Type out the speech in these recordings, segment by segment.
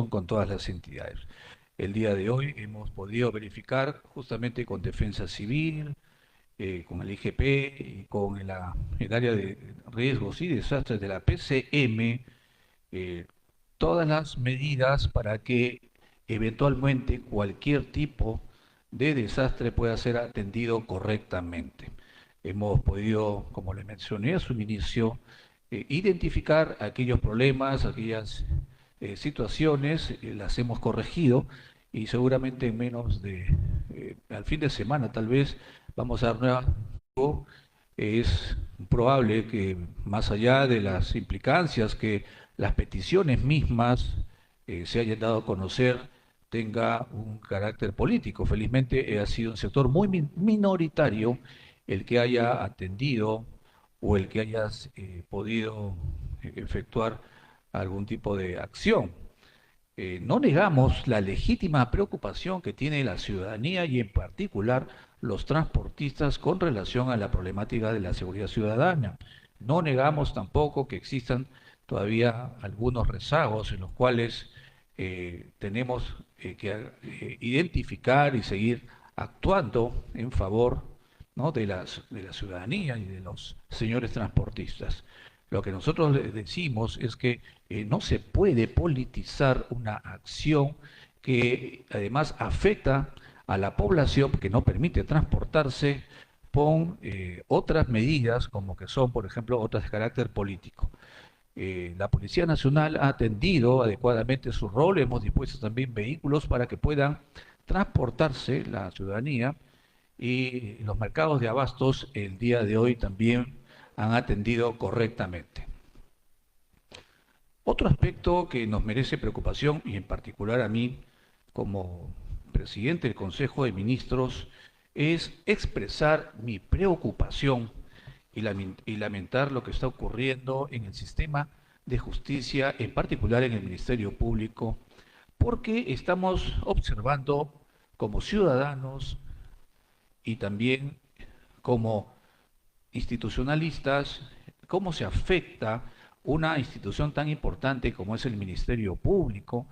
con todas las entidades. El día de hoy hemos podido verificar justamente con Defensa Civil, con el IGP y con el área de riesgos y desastres de la PCM, eh, todas las medidas para que eventualmente cualquier tipo de desastre pueda ser atendido correctamente. Hemos podido, como les mencioné a su inicio, identificar aquellos problemas, aquellas situaciones, las hemos corregido y seguramente en menos de, al fin de semana tal vez, vamos a dar nuevas. Es probable que más allá de las implicancias que las peticiones mismas se hayan dado a conocer, tenga un carácter político. Felizmente ha sido un sector muy minoritario el que haya atendido o el que haya podido efectuar algún tipo de acción. No negamos la legítima preocupación que tiene la ciudadanía y en particular los transportistas con relación a la problemática de la seguridad ciudadana. No negamos tampoco que existan todavía algunos rezagos en los cuales tenemos que identificar y seguir actuando en favor, ¿no?, de la ciudadanía y de los señores transportistas. Lo que nosotros les decimos es que no se puede politizar una acción que además afecta a la población, que no permite transportarse con otras medidas como que son, por ejemplo, otras de carácter político. La Policía Nacional ha atendido adecuadamente su rol, hemos dispuesto también vehículos para que puedan transportarse la ciudadanía y los mercados de abastos el día de hoy también han atendido correctamente. Otro aspecto que nos merece preocupación, y en particular a mí como presidente del Consejo de Ministros, es expresar mi preocupación y lamentar lo que está ocurriendo en el sistema de justicia, en particular en el Ministerio Público, porque estamos observando como ciudadanos y también como institucionalistas, cómo se afecta una institución tan importante como es el Ministerio Público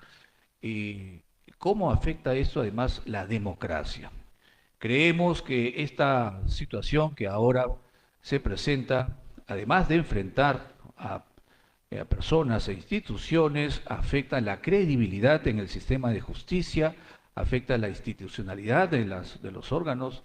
y cómo afecta esto además la democracia. Creemos que esta situación que ahora se presenta, además de enfrentar a personas e instituciones, afecta la credibilidad en el sistema de justicia, afecta la institucionalidad de los órganos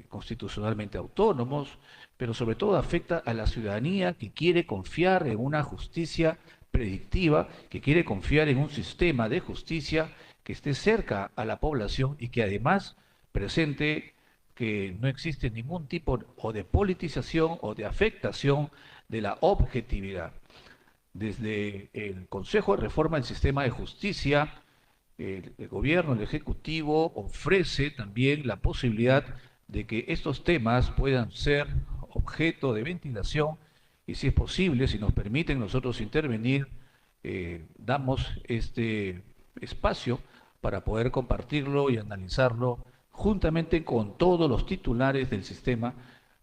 constitucionalmente autónomos, pero sobre todo afecta a la ciudadanía que quiere confiar en una justicia predictiva, que quiere confiar en un sistema de justicia que esté cerca a la población y que además presente que no existe ningún tipo o de politización o de afectación de la objetividad. Desde el Consejo de Reforma del Sistema de Justicia, el gobierno, el Ejecutivo, ofrece también la posibilidad de que estos temas puedan ser objeto de ventilación y si es posible, si nos permiten nosotros intervenir, damos este espacio para poder compartirlo y analizarlo juntamente con todos los titulares del sistema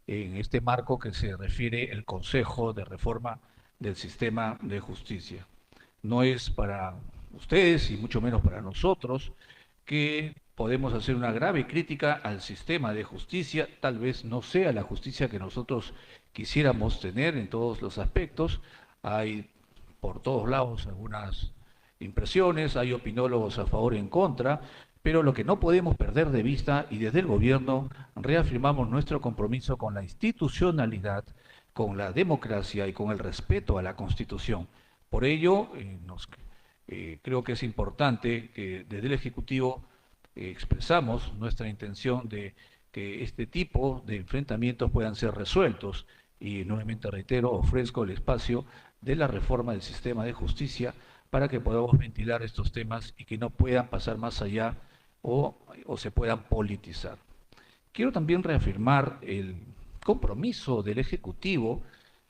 en este marco que se refiere el Consejo de Reforma del Sistema de Justicia. No es para ustedes y mucho menos para nosotros que podemos hacer una grave crítica al sistema de justicia, tal vez no sea la justicia que nosotros quisiéramos tener en todos los aspectos. Hay por todos lados algunas impresiones, hay opinólogos a favor y en contra, pero lo que no podemos perder de vista, y desde el gobierno reafirmamos nuestro compromiso con la institucionalidad, con la democracia y con el respeto a la Constitución. Por ello, creo que es importante que desde el Ejecutivo expresamos nuestra intención de que este tipo de enfrentamientos puedan ser resueltos y nuevamente reitero, ofrezco el espacio de la reforma del sistema de justicia para que podamos ventilar estos temas y que no puedan pasar más allá o se puedan politizar. Quiero también reafirmar el compromiso del Ejecutivo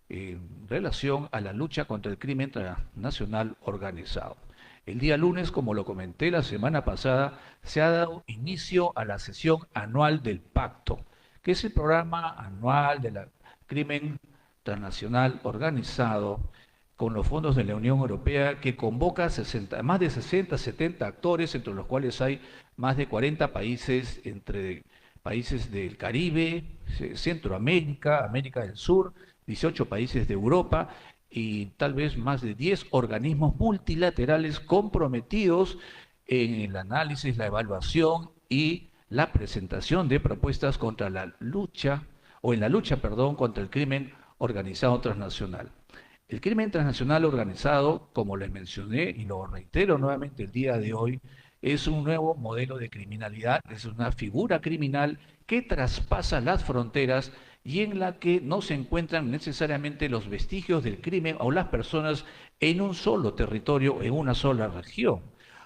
en relación a la lucha contra el crimen transnacional organizado. El día lunes, como lo comenté la semana pasada, se ha dado inicio a la sesión anual del Pacto, que es el programa anual del crimen transnacional organizado, con los fondos de la Unión Europea que convoca más de 60, 70 actores, entre los cuales hay más de 40 países, entre países del Caribe, Centroamérica, América del Sur, 18 países de Europa y tal vez más de 10 organismos multilaterales comprometidos en el análisis, la evaluación y la presentación de propuestas contra la lucha, o en la lucha, perdón, contra el crimen organizado transnacional. El crimen transnacional organizado, como les mencioné y lo reitero nuevamente el día de hoy, es un nuevo modelo de criminalidad, es una figura criminal que traspasa las fronteras y en la que no se encuentran necesariamente los vestigios del crimen o las personas en un solo territorio, en una sola región.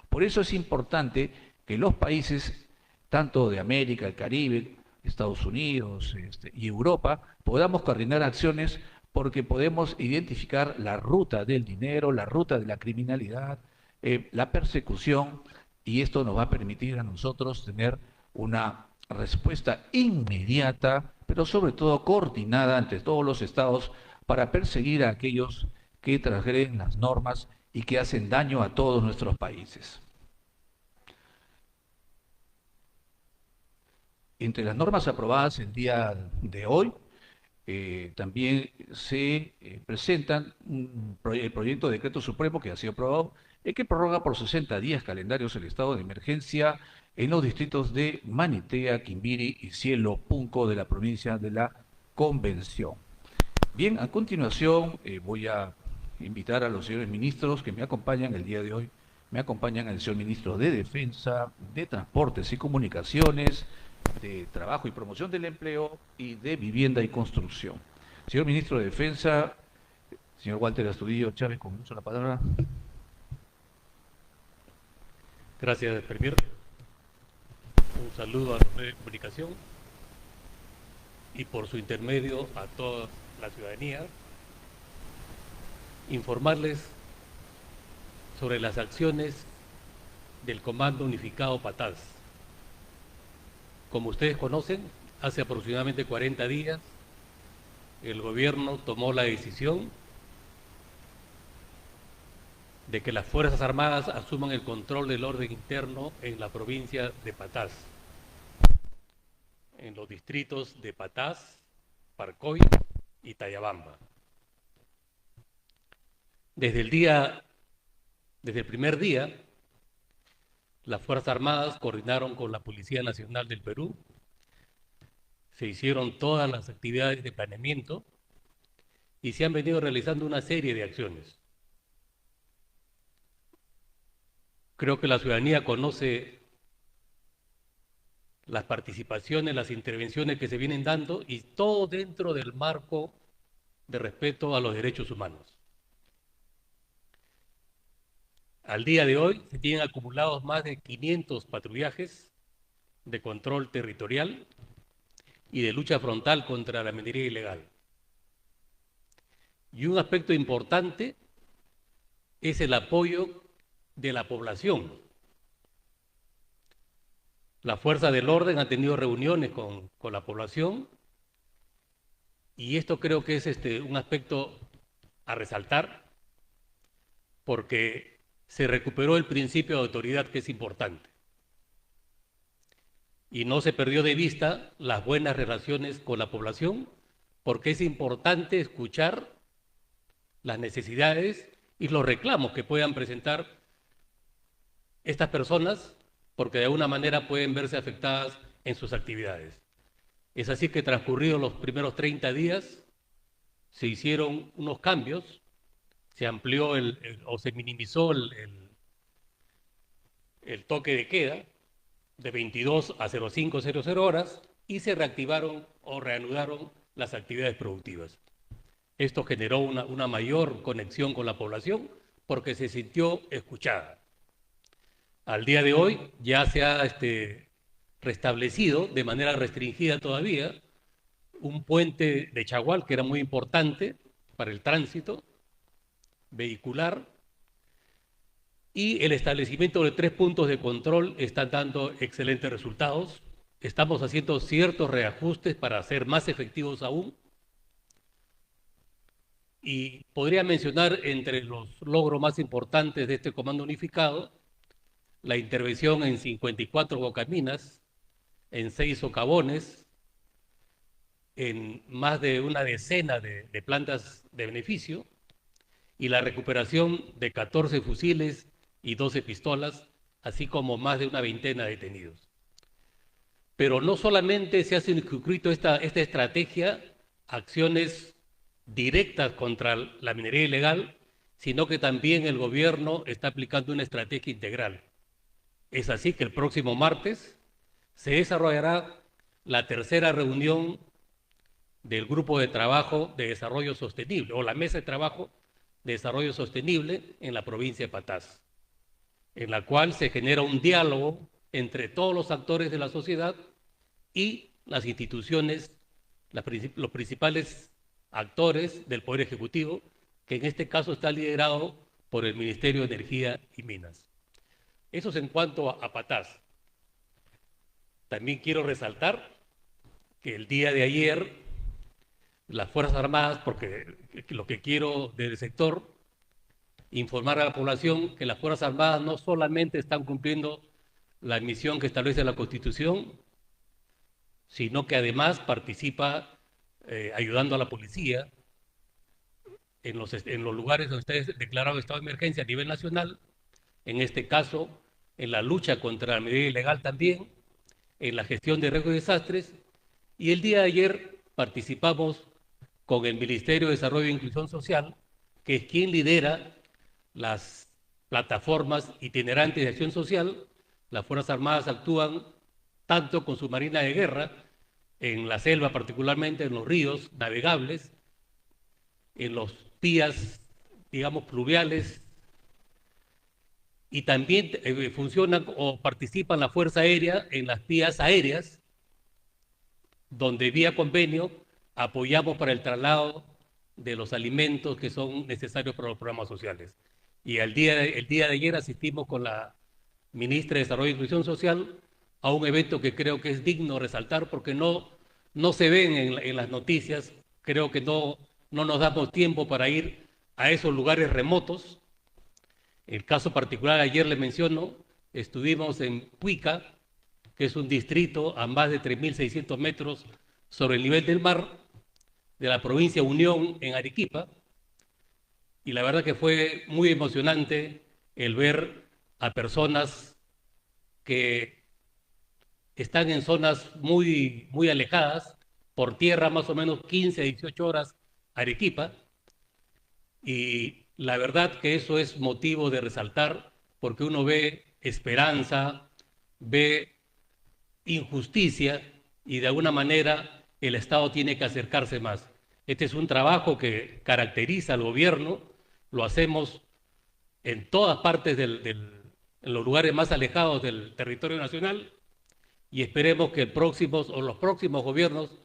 Por eso es importante que los países, tanto de América, el Caribe, Estados Unidos y Europa, podamos coordinar acciones porque podemos identificar la ruta del dinero, la ruta de la criminalidad, la persecución, y esto nos va a permitir a nosotros tener una respuesta inmediata, pero sobre todo coordinada entre todos los estados para perseguir a aquellos que transgreden las normas y que hacen daño a todos nuestros países. Entre las normas aprobadas el día de hoy, también se presentan el proyecto de decreto supremo que ha sido aprobado, que prorroga por 60 días calendarios el estado de emergencia en los distritos de Manitea, Quimbiri y Cielo Punco de la provincia de la Convención. Bien, a continuación voy a invitar a los señores ministros que me acompañan el día de hoy. Me acompañan el señor ministro de Defensa, de Transportes y Comunicaciones, de Trabajo y Promoción del Empleo y de Vivienda y Construcción. Señor ministro de Defensa, señor Walter Astudillo Chávez, con uso la palabra. Gracias, Premier. Un saludo a los medios de comunicación y por su intermedio a toda la ciudadanía. Informarles sobre las acciones del Comando Unificado Patás. Como ustedes conocen, hace aproximadamente 40 días el gobierno tomó la decisión de que las Fuerzas Armadas asuman el control del orden interno en la provincia de Patás, en los distritos de Patás, Parcoy y Tayabamba. Desde el primer día, las Fuerzas Armadas coordinaron con la Policía Nacional del Perú, se hicieron todas las actividades de planeamiento y se han venido realizando una serie de acciones. Creo que la ciudadanía conoce las participaciones, las intervenciones que se vienen dando y todo dentro del marco de respeto a los derechos humanos. Al día de hoy se tienen acumulados más de 500 patrullajes de control territorial y de lucha frontal contra la minería ilegal. Y un aspecto importante es el apoyo de la población. La fuerza del orden ha tenido reuniones con la población y esto creo que es un aspecto a resaltar porque se recuperó el principio de autoridad, que es importante. Y no se perdió de vista las buenas relaciones con la población, porque es importante escuchar las necesidades y los reclamos que puedan presentar estas personas, porque de alguna manera pueden verse afectadas en sus actividades. Es así que transcurridos los primeros 30 días, se hicieron unos cambios, se amplió o se minimizó el toque de queda de 22 a 05:00 horas y se reactivaron o reanudaron las actividades productivas. Esto generó una mayor conexión con la población porque se sintió escuchada. Al día de hoy ya se ha restablecido de manera restringida todavía un puente de Chagual que era muy importante para el tránsito vehicular y el establecimiento de 3 puntos de control están dando excelentes resultados. Estamos haciendo ciertos reajustes para ser más efectivos aún. Y podría mencionar entre los logros más importantes de este comando unificado la intervención en 54 bocaminas, en 6 socavones, en más de una decena de plantas de beneficio y la recuperación de 14 fusiles y 12 pistolas, así como más de una veintena de detenidos. Pero no solamente se ha circunscrito esta estrategia a acciones directas contra la minería ilegal, sino que también el gobierno está aplicando una estrategia integral. Es así que el próximo martes se desarrollará la tercera reunión del Grupo de Trabajo de Desarrollo Sostenible, o la Mesa de Trabajo de Desarrollo Sostenible en la provincia de Patás, en la cual se genera un diálogo entre todos los actores de la sociedad y las instituciones, los principales actores del Poder Ejecutivo, que en este caso está liderado por el Ministerio de Energía y Minas. Eso es en cuanto a Patás. También quiero resaltar que el día de ayer las Fuerzas Armadas, porque lo que quiero del sector, informar a la población que las Fuerzas Armadas no solamente están cumpliendo la misión que establece la Constitución, sino que además participa ayudando a la policía en los lugares donde está declarado estado de emergencia a nivel nacional, en este caso en la lucha contra la minería ilegal también, en la gestión de riesgos y desastres, y el día de ayer participamos con el Ministerio de Desarrollo e Inclusión Social, que es quien lidera las plataformas itinerantes de acción social. Las Fuerzas Armadas actúan tanto con su marina de guerra, en la selva particularmente, en los ríos navegables, en los vías, digamos, pluviales, y también funcionan o participan la Fuerza Aérea en las vías aéreas, donde vía convenio apoyamos para el traslado de los alimentos que son necesarios para los programas sociales. Y el día de ayer asistimos con la ministra de Desarrollo e Inclusión Social a un evento que creo que es digno resaltar porque no se ven en las noticias. Creo que no nos damos tiempo para ir a esos lugares remotos. El caso particular, ayer le menciono, estuvimos en Puica, que es un distrito a más de 3.600 metros sobre el nivel del mar de la provincia Unión en Arequipa, y la verdad que fue muy emocionante el ver a personas que están en zonas muy alejadas, por tierra más o menos 15 a 18 horas Arequipa, y la verdad que eso es motivo de resaltar porque uno ve esperanza, ve injusticia y de alguna manera el Estado tiene que acercarse más. Este es un trabajo que caracteriza al gobierno, lo hacemos en todas partes en los lugares más alejados del territorio nacional y esperemos que los próximos gobiernos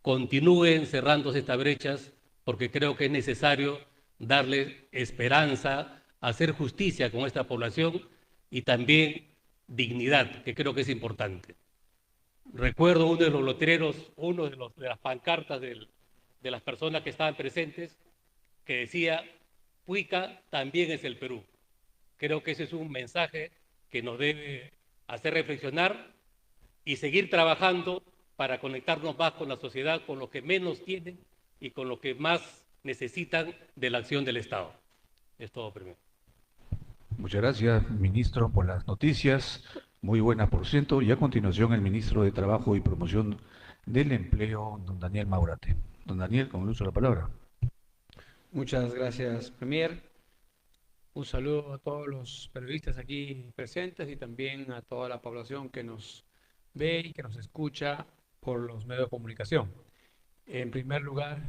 continúen cerrando estas brechas porque creo que es necesario darle esperanza, hacer justicia con esta población y también dignidad, que creo que es importante. Recuerdo uno de los letreros, de las pancartas de las personas que estaban presentes, que decía, Puica también es el Perú. Creo que ese es un mensaje que nos debe hacer reflexionar y seguir trabajando para conectarnos más con la sociedad, con los que menos tienen y con los que más necesitan de la acción del Estado. Es todo, primero. Muchas gracias, ministro, por las noticias. Muy buenas, por ciento. Y a continuación, el ministro de Trabajo y Promoción del Empleo, don Daniel Maurate. Don Daniel, con el uso de la palabra. Muchas gracias, Premier. Un saludo a todos los periodistas aquí presentes y también a toda la población que nos ve y que nos escucha por los medios de comunicación. En primer lugar,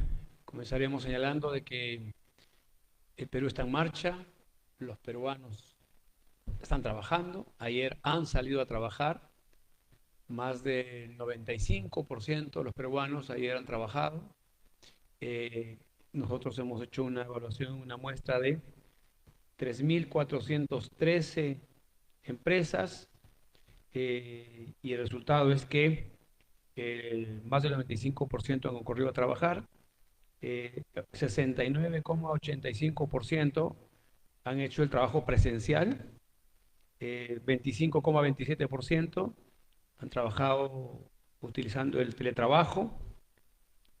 comenzaremos señalando de que el Perú está en marcha, los peruanos están trabajando, ayer han salido a trabajar, más del 95% de los peruanos ayer han trabajado. Nosotros hemos hecho una evaluación, una muestra de 3.413 empresas y el resultado es que más del 95% han concurrido a trabajar. 69,85% han hecho el trabajo presencial, 25,27% han trabajado utilizando el teletrabajo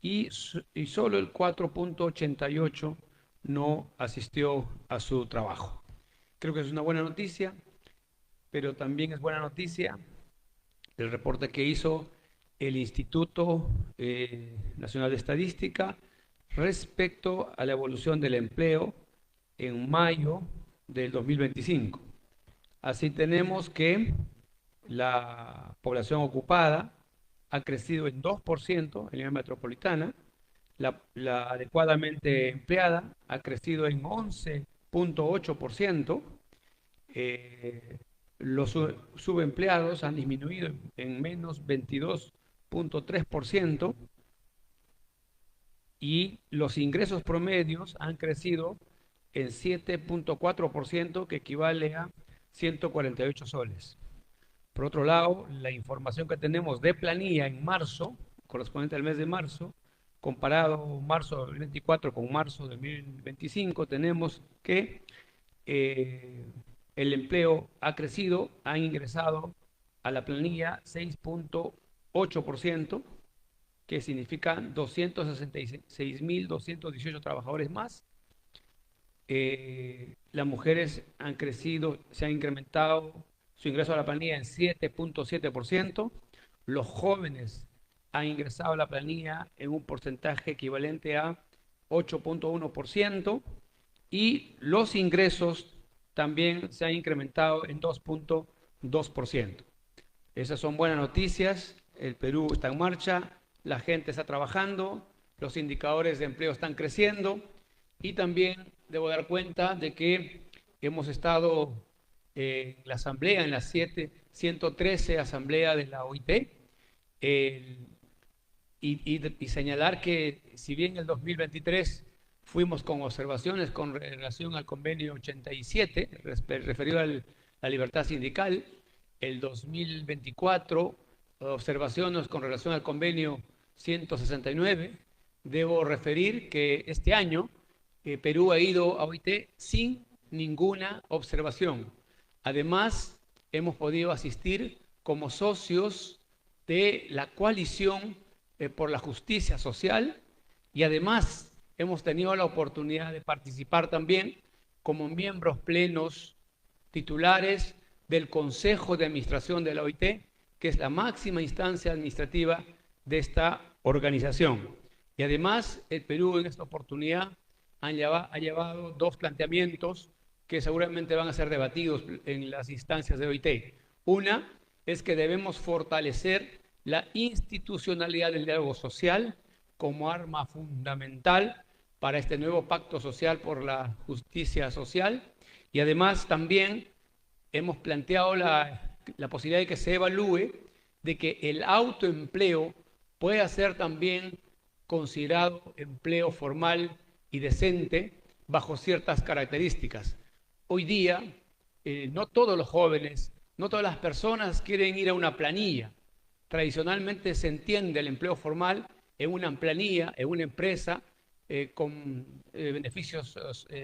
y solo el 4,88% no asistió a su trabajo. Creo que es una buena noticia, pero también es buena noticia el reporte que hizo el Instituto Nacional de Estadística respecto a la evolución del empleo en mayo del 2025. Así tenemos que la población ocupada ha crecido en 2% en la metropolitana, la adecuadamente empleada ha crecido en 11,8%, los subempleados han disminuido en menos 22,3% y los ingresos promedios han crecido en 7,4%, que equivale a 148 soles. Por otro lado, la información que tenemos de planilla en marzo, correspondiente al mes de marzo, comparado marzo de 2024 con marzo de 2025, tenemos que el empleo ha crecido, ha ingresado a la planilla 6,8%, que significa 266.218 trabajadores más. Las mujeres han crecido, se ha incrementado su ingreso a la planilla en 7,7%. Los jóvenes han ingresado a la planilla en un porcentaje equivalente a 8,1%. Y los ingresos también se han incrementado en 2,2%. Esas son buenas noticias. El Perú está en marcha, la gente está trabajando, los indicadores de empleo están creciendo y también debo dar cuenta de que hemos estado en la asamblea, en la 113 asamblea de la OIT, y señalar que si bien el 2023 fuimos con observaciones con relación al convenio 87, referido a la libertad sindical, el 2024 observaciones con relación al convenio 169, debo referir que este año Perú ha ido a OIT sin ninguna observación. Además, hemos podido asistir como socios de la coalición por la justicia social y además hemos tenido la oportunidad de participar también como miembros plenos titulares del Consejo de Administración de la OIT, que es la máxima instancia administrativa de esta organización. Y además, el Perú en esta oportunidad ha llevado dos planteamientos que seguramente van a ser debatidos en las instancias de OIT. Una es que debemos fortalecer la institucionalidad del diálogo social como arma fundamental para este nuevo pacto social por la justicia social, y además también hemos planteado la posibilidad de que se evalúe de que el autoempleo pueda ser también considerado empleo formal y decente bajo ciertas características. Hoy día no todos los jóvenes, no todas las personas quieren ir a una planilla. Tradicionalmente se entiende el empleo formal en una planilla, en una empresa, con beneficios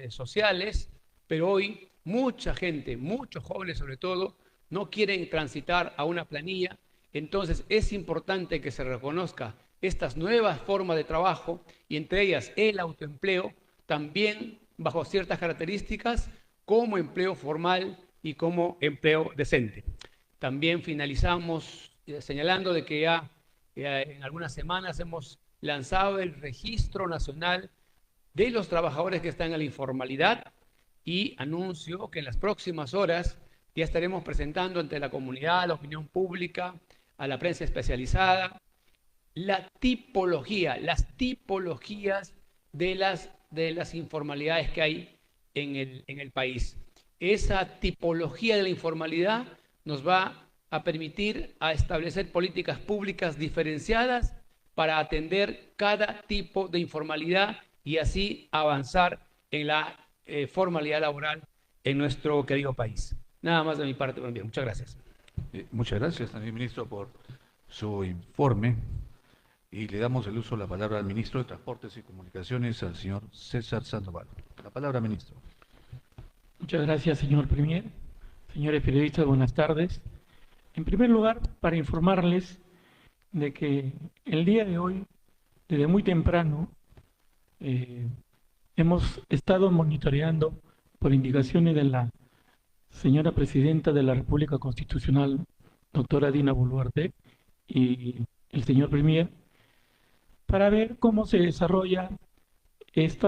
sociales, pero hoy mucha gente, muchos jóvenes sobre todo, no quieren transitar a una planilla. Entonces es importante que se reconozca estas nuevas formas de trabajo y entre ellas el autoempleo, también bajo ciertas características como empleo formal y como empleo decente. También finalizamos señalando de que ya en algunas semanas hemos lanzado el Registro Nacional de los Trabajadores que están en la informalidad y anuncio que en las próximas horas ya estaremos presentando ante la comunidad, a la opinión pública, a la prensa especializada, las tipologías de las informalidades que hay en el país. Esa tipología de la informalidad nos va a permitir a establecer políticas públicas diferenciadas para atender cada tipo de informalidad y así avanzar en la formalidad laboral en nuestro querido país. Nada más de mi parte, bien, muchas gracias. Muchas gracias también, ministro, por su informe. y le damos el uso de la palabra al ministro de Transportes y Comunicaciones, al señor César Sandoval. La palabra, ministro. Muchas gracias, señor Premier. Señores periodistas, buenas tardes. En primer lugar, para informarles de que el día de hoy, desde muy temprano, hemos estado monitoreando por indicaciones de la señora Presidenta de la República Constitucional, doctora Dina Boluarte, y el señor Premier, para ver cómo se desarrolla este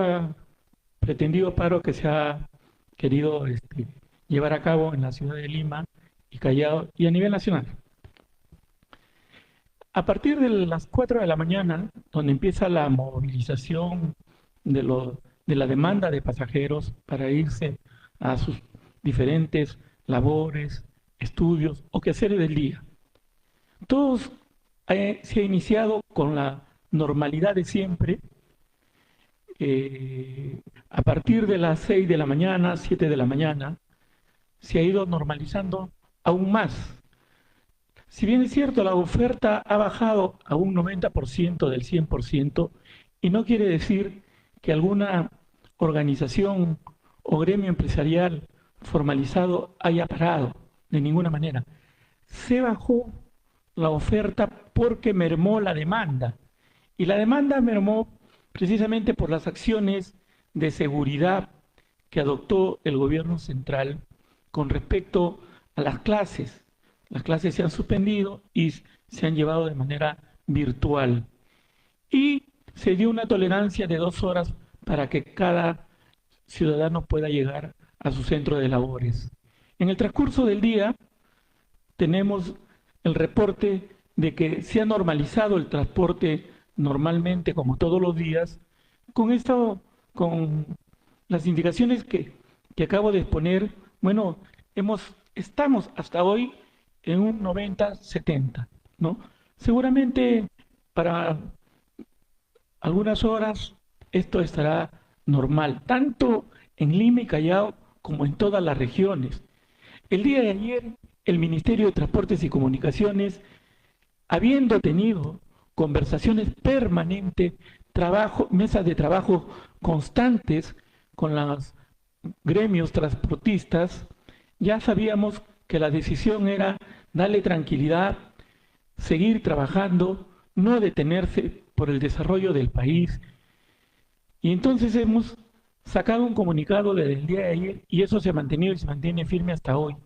pretendido paro que se ha querido llevar a cabo en la ciudad de Lima y Callao y a nivel nacional. A partir de las 4 de la mañana, donde empieza la movilización de la demanda de pasajeros para irse a sus diferentes labores, estudios o quehaceres del día. Todos se ha iniciado con la normalidad de siempre. A partir de las 6 de la mañana, 7 de la mañana, se ha ido normalizando aún más. Si bien es cierto, la oferta ha bajado a un 90% del 100%, y no quiere decir que alguna organización o gremio empresarial formalizado haya parado, de ninguna manera. Se bajó la oferta porque mermó la demanda, y la demanda mermó precisamente por las acciones de seguridad que adoptó el gobierno central con respecto a las clases. Las clases se han suspendido y se han llevado de manera virtual. Y se dio una tolerancia de 2 horas para que cada ciudadano pueda llegar a su centro de labores. En el transcurso del día tenemos el reporte de que se ha normalizado el transporte normalmente, como todos los días, con las indicaciones que acabo de exponer. Bueno, estamos hasta hoy en un 90-70, ¿no? Seguramente para algunas horas esto estará normal, tanto en Lima y Callao como en todas las regiones. El día de ayer, el Ministerio de Transportes y Comunicaciones, habiendo tenido conversaciones permanentes, mesas de trabajo constantes con los gremios transportistas, ya sabíamos que la decisión era darle tranquilidad, seguir trabajando, no detenerse por el desarrollo del país. Y entonces hemos sacado un comunicado desde el día de ayer, y eso se ha mantenido y se mantiene firme hasta hoy.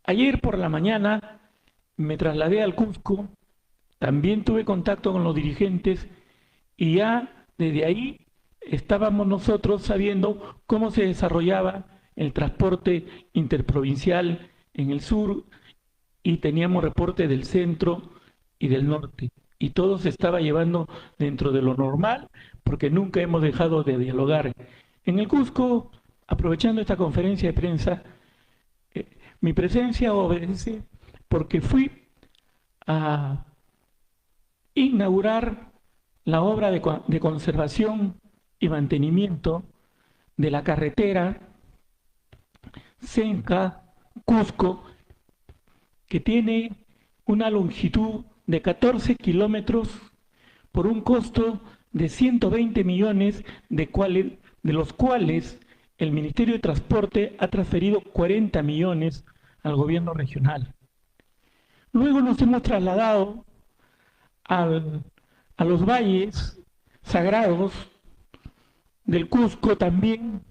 Ayer por la mañana me trasladé al Cusco, también tuve contacto con los dirigentes, y ya desde ahí estábamos nosotros sabiendo cómo se desarrollaba el transporte interprovincial en el sur, y teníamos reporte del centro y del norte, y todo se estaba llevando dentro de lo normal, porque nunca hemos dejado de dialogar. En el Cusco, aprovechando esta conferencia de prensa, mi presencia obedece porque fui a inaugurar la obra de conservación y mantenimiento de la carretera Cuenca-Cusco, que tiene una longitud de 14 kilómetros por un costo de 120 millones, de los cuales el Ministerio de Transporte ha transferido 40 millones al gobierno regional. Luego nos hemos trasladado a los valles sagrados del Cusco también,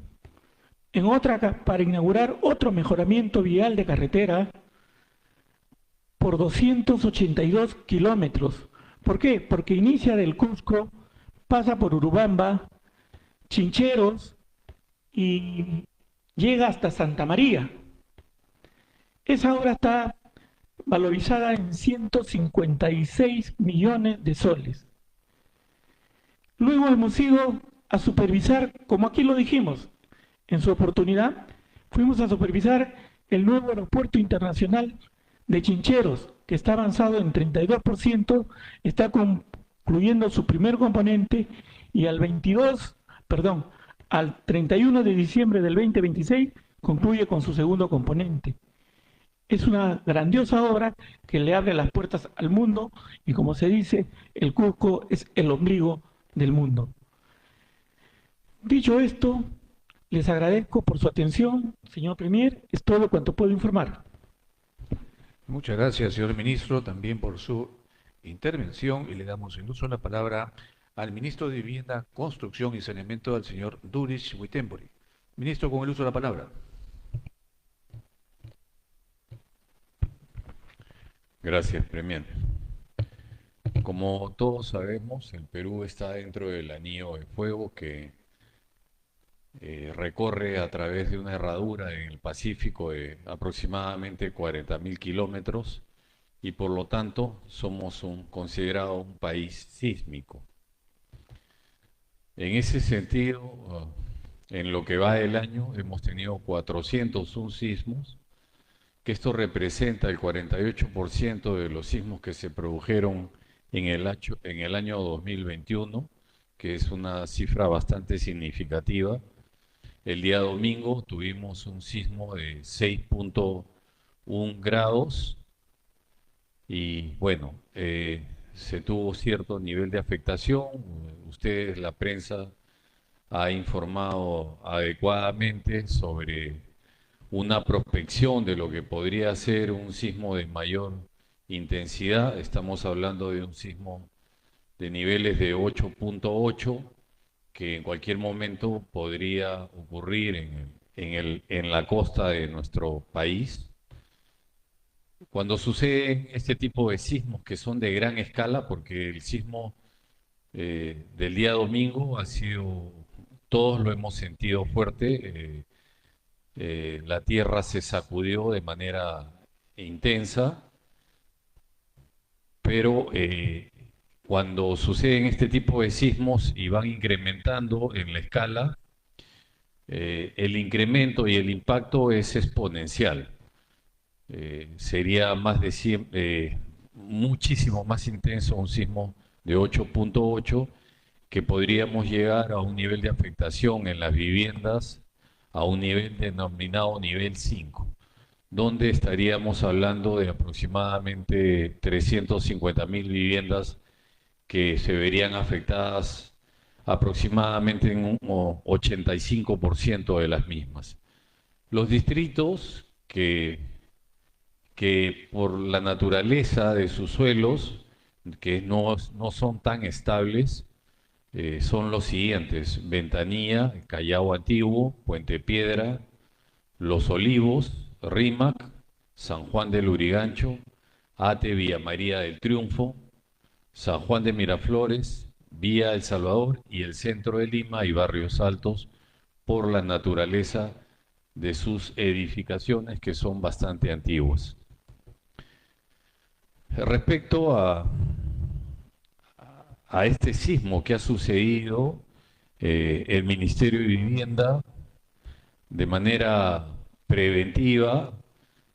para inaugurar otro mejoramiento vial de carretera por 282 kilómetros. ¿Por qué? Porque inicia del Cusco, pasa por Urubamba, Chincheros y llega hasta Santa María. Esa obra está valorizada en 156 millones de soles. Luego hemos ido a supervisar, como aquí lo dijimos, en su oportunidad, fuimos a supervisar el nuevo aeropuerto internacional de Chincheros, que está avanzado en 32%, está concluyendo su primer componente, y al 31 de diciembre del 2026 concluye con su segundo componente. Es una grandiosa obra que le abre las puertas al mundo y, como se dice, el Cusco es el ombligo del mundo. Dicho esto, les agradezco por su atención, señor Premier. Es todo cuanto puedo informar. Muchas gracias, señor ministro, también por su intervención y le damos el uso de la palabra al ministro de Vivienda, Construcción y Saneamiento, al señor Duris Wittenbury. Ministro, con el uso de la palabra. Gracias, Premier. Como todos sabemos, el Perú está dentro del anillo de fuego que recorre a través de una herradura en el Pacífico de aproximadamente 40.000 kilómetros y por lo tanto somos considerado un país sísmico. En ese sentido, en lo que va del año hemos tenido 401 sismos, que esto representa el 48% de los sismos que se produjeron en el año 2021, que es una cifra bastante significativa. El día domingo tuvimos un sismo de 6.1 grados y bueno, se tuvo cierto nivel de afectación. Ustedes, la prensa, ha informado adecuadamente sobre una prospección de lo que podría ser un sismo de mayor intensidad. Estamos hablando de un sismo de niveles de 8.8 que en cualquier momento podría ocurrir en la costa de nuestro país. Cuando suceden este tipo de sismos que son de gran escala, porque el sismo del día domingo ha sido, todos lo hemos sentido fuerte, la tierra se sacudió de manera intensa, pero cuando suceden este tipo de sismos y van incrementando en la escala, el incremento y el impacto es exponencial. Sería más de 100, muchísimo más intenso un sismo de 8.8, que podríamos llegar a un nivel de afectación en las viviendas a un nivel denominado nivel 5, donde estaríamos hablando de aproximadamente 350.000 viviendas que se verían afectadas aproximadamente en un 85% de las mismas. Los distritos que por la naturaleza de sus suelos, que no son tan estables, son los siguientes: Ventanilla, Callao Antiguo, Puente Piedra, Los Olivos, Rímac, San Juan del Lurigancho, Ate, Villa María del Triunfo, San Juan de Miraflores, Vía El Salvador y el centro de Lima y Barrios Altos, por la naturaleza de sus edificaciones, que son bastante antiguas. Respecto a este sismo que ha sucedido, el Ministerio de Vivienda, de manera preventiva,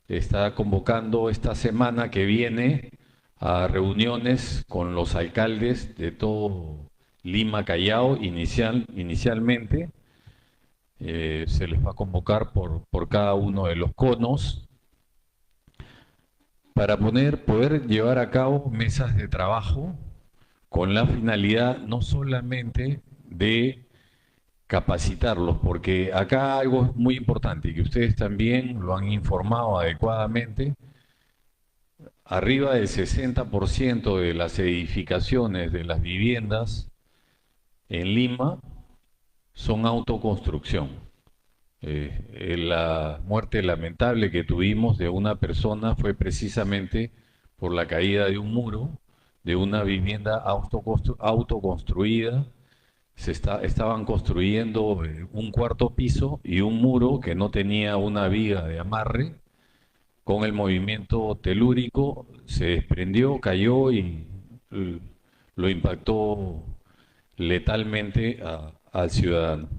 está convocando esta semana que viene a reuniones con los alcaldes de todo Lima, Callao, inicialmente. Se les va a convocar por cada uno de los conos para poder llevar a cabo mesas de trabajo con la finalidad no solamente de capacitarlos, porque acá algo muy importante, que ustedes también lo han informado adecuadamente: arriba del 60% de las edificaciones de las viviendas en Lima son autoconstrucción. La muerte lamentable que tuvimos de una persona fue precisamente por la caída de un muro de una vivienda autoconstruida. Estaban construyendo un cuarto piso y un muro que no tenía una viga de amarre. Con el movimiento telúrico se desprendió, cayó y lo impactó letalmente al ciudadano.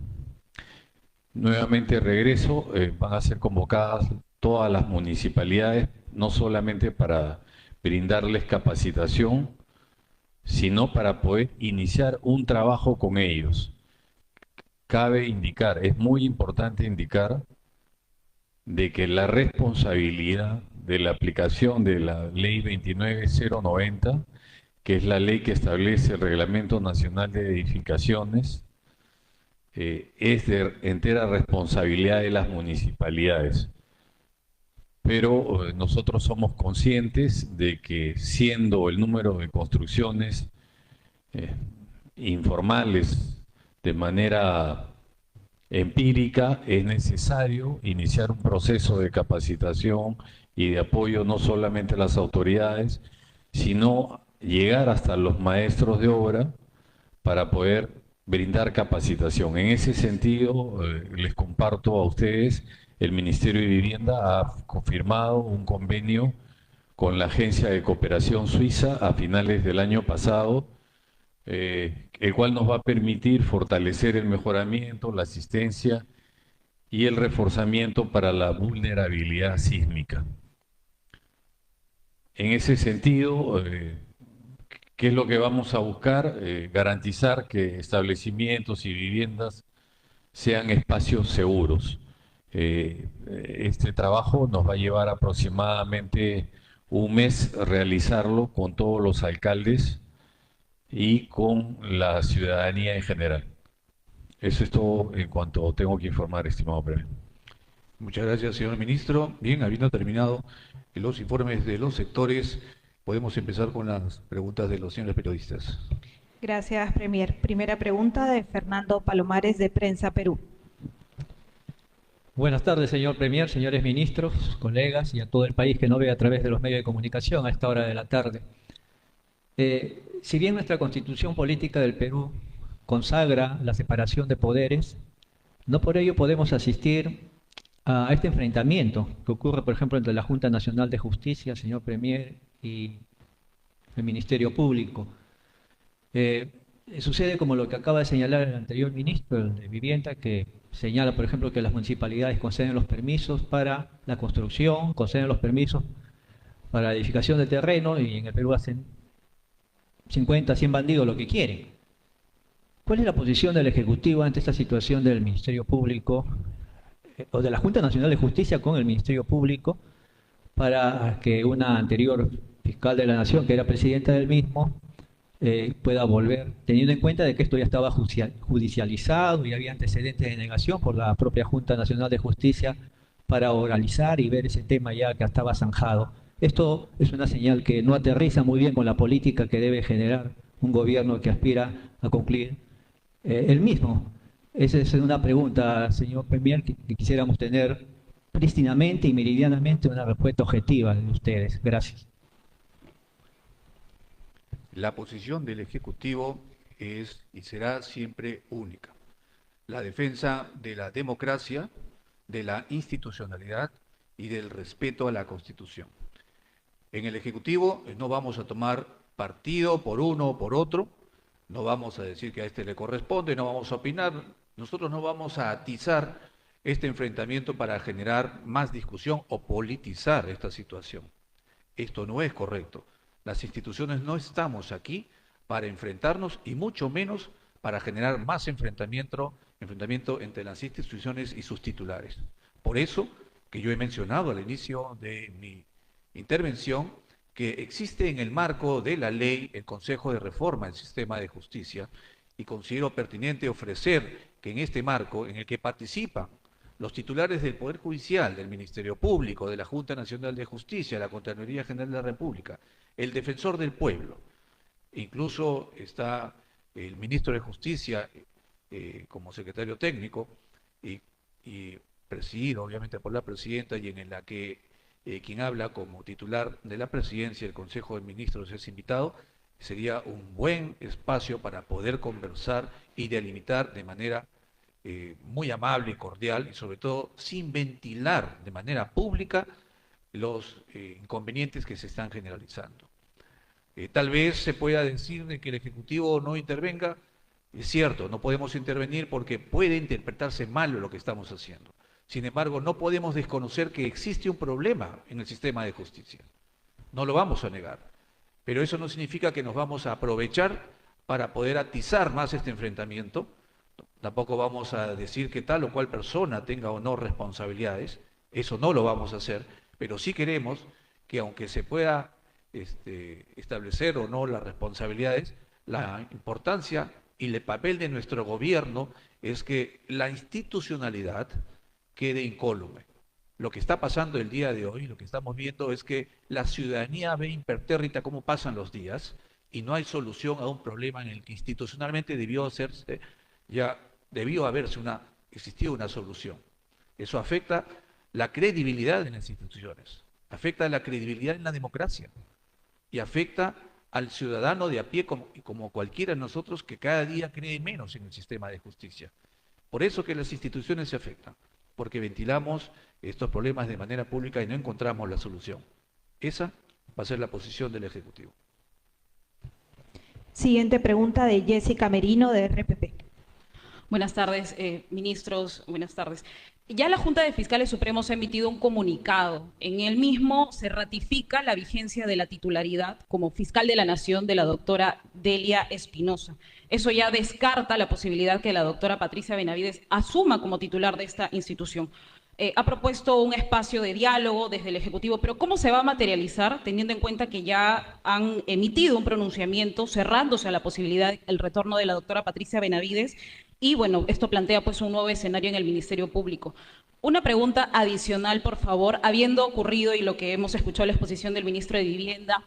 Nuevamente regreso, van a ser convocadas todas las municipalidades, no solamente para brindarles capacitación, sino para poder iniciar un trabajo con ellos. Cabe indicar, es muy importante indicar, de que la responsabilidad de la aplicación de la Ley 29090, que es la ley que establece el Reglamento Nacional de Edificaciones, es de entera responsabilidad de las municipalidades. Pero nosotros somos conscientes de que, siendo el número de construcciones informales de manera empírica, es necesario iniciar un proceso de capacitación y de apoyo no solamente a las autoridades, sino llegar hasta los maestros de obra para poder brindar capacitación. En ese sentido, les comparto a ustedes, el Ministerio de Vivienda ha confirmado un convenio con la Agencia de Cooperación Suiza a finales del año pasado, el cual nos va a permitir fortalecer el mejoramiento, la asistencia y el reforzamiento para la vulnerabilidad sísmica. En ese sentido, ¿qué es lo que vamos a buscar? Garantizar que establecimientos y viviendas sean espacios seguros. Este trabajo nos va a llevar aproximadamente un mes realizarlo con todos los alcaldes y con la ciudadanía en general. Eso es todo en cuanto tengo que informar, estimado Premier. Muchas gracias, señor ministro. Bien, habiendo terminado los informes de los sectores, podemos empezar con las preguntas de los señores periodistas. Gracias, Premier. Primera pregunta de Fernando Palomares, de Prensa Perú. Buenas tardes, señor Premier, señores ministros, colegas y a todo el país que nos ve a través de los medios de comunicación a esta hora de la tarde. Si bien nuestra Constitución Política del Perú consagra la separación de poderes, no por ello podemos asistir a este enfrentamiento que ocurre, por ejemplo, entre la Junta Nacional de Justicia, señor Premier, y el Ministerio Público. Sucede como lo que acaba de señalar el anterior ministro de Vivienda, que señala, por ejemplo, que las municipalidades conceden los permisos para la construcción, conceden los permisos para la edificación de terreno, y en el Perú hacen 50, 100 bandidos lo que quieren. ¿Cuál es la posición del Ejecutivo ante esta situación del Ministerio Público o de la Junta Nacional de Justicia con el Ministerio Público para que una anterior fiscal de la Nación, que era presidenta del mismo, pueda volver, teniendo en cuenta de que esto ya estaba judicializado y había antecedentes de negación por la propia Junta Nacional de Justicia para oralizar y ver ese tema ya que estaba zanjado? Esto es una señal que no aterriza muy bien con la política que debe generar un gobierno que aspira a cumplir el mismo. Esa es una pregunta, señor Premier, que quisiéramos tener prístinamente y meridianamente una respuesta objetiva de ustedes. Gracias. La posición del Ejecutivo es y será siempre única. La defensa de la democracia, de la institucionalidad y del respeto a la Constitución. En el Ejecutivo no vamos a tomar partido por uno o por otro, no vamos a decir que a este le corresponde, no vamos a opinar, nosotros no vamos a atizar este enfrentamiento para generar más discusión o politizar esta situación. Esto no es correcto. Las instituciones no estamos aquí para enfrentarnos y mucho menos para generar más enfrentamiento entre las instituciones y sus titulares. Por eso que yo he mencionado al inicio de mi intervención que existe en el marco de la ley el Consejo de Reforma del Sistema de Justicia y considero pertinente ofrecer que en este marco en el que participan los titulares del Poder Judicial, del Ministerio Público, de la Junta Nacional de Justicia, la Contraloría General de la República, el Defensor del Pueblo, incluso está el Ministro de Justicia como secretario técnico y presidido obviamente por la Presidenta y en la que quien habla como titular de la Presidencia del Consejo de Ministros es invitado, sería un buen espacio para poder conversar y delimitar de manera muy amable y cordial y sobre todo sin ventilar de manera pública los inconvenientes que se están generalizando. Tal vez se pueda decir de que el Ejecutivo no intervenga. Es cierto, no podemos intervenir porque puede interpretarse mal lo que estamos haciendo. Sin embargo, no podemos desconocer que existe un problema en el sistema de justicia. No lo vamos a negar. Pero eso no significa que nos vamos a aprovechar para poder atizar más este enfrentamiento. Tampoco vamos a decir que tal o cual persona tenga o no responsabilidades. Eso no lo vamos a hacer. Pero sí queremos que aunque se pueda establecer o no las responsabilidades, la importancia y el papel de nuestro gobierno es que la institucionalidad quede incólume. Lo que está pasando el día de hoy, lo que estamos viendo es que la ciudadanía ve impertérrita cómo pasan los días y no hay solución a un problema en el que institucionalmente debió haberse existido una solución. Eso afecta la credibilidad en las instituciones, afecta la credibilidad en la democracia y afecta al ciudadano de a pie como cualquiera de nosotros que cada día cree menos en el sistema de justicia. Por eso que las instituciones se afectan, porque ventilamos estos problemas de manera pública y no encontramos la solución. Esa va a ser la posición del Ejecutivo. Siguiente pregunta de Jessica Merino, de RPP. Buenas tardes, ministros. Buenas tardes. Ya la Junta de Fiscales Supremos ha emitido un comunicado. En el mismo se ratifica la vigencia de la titularidad como fiscal de la Nación de la doctora Delia Espinosa. Eso ya descarta la posibilidad que la doctora Patricia Benavides asuma como titular de esta institución. Ha propuesto un espacio de diálogo desde el Ejecutivo, pero ¿cómo se va a materializar teniendo en cuenta que ya han emitido un pronunciamiento cerrándose a la posibilidad del retorno de la doctora Patricia Benavides? Y bueno, esto plantea pues un nuevo escenario en el Ministerio Público. Una pregunta adicional, por favor, habiendo ocurrido y lo que hemos escuchado en la exposición del ministro de Vivienda,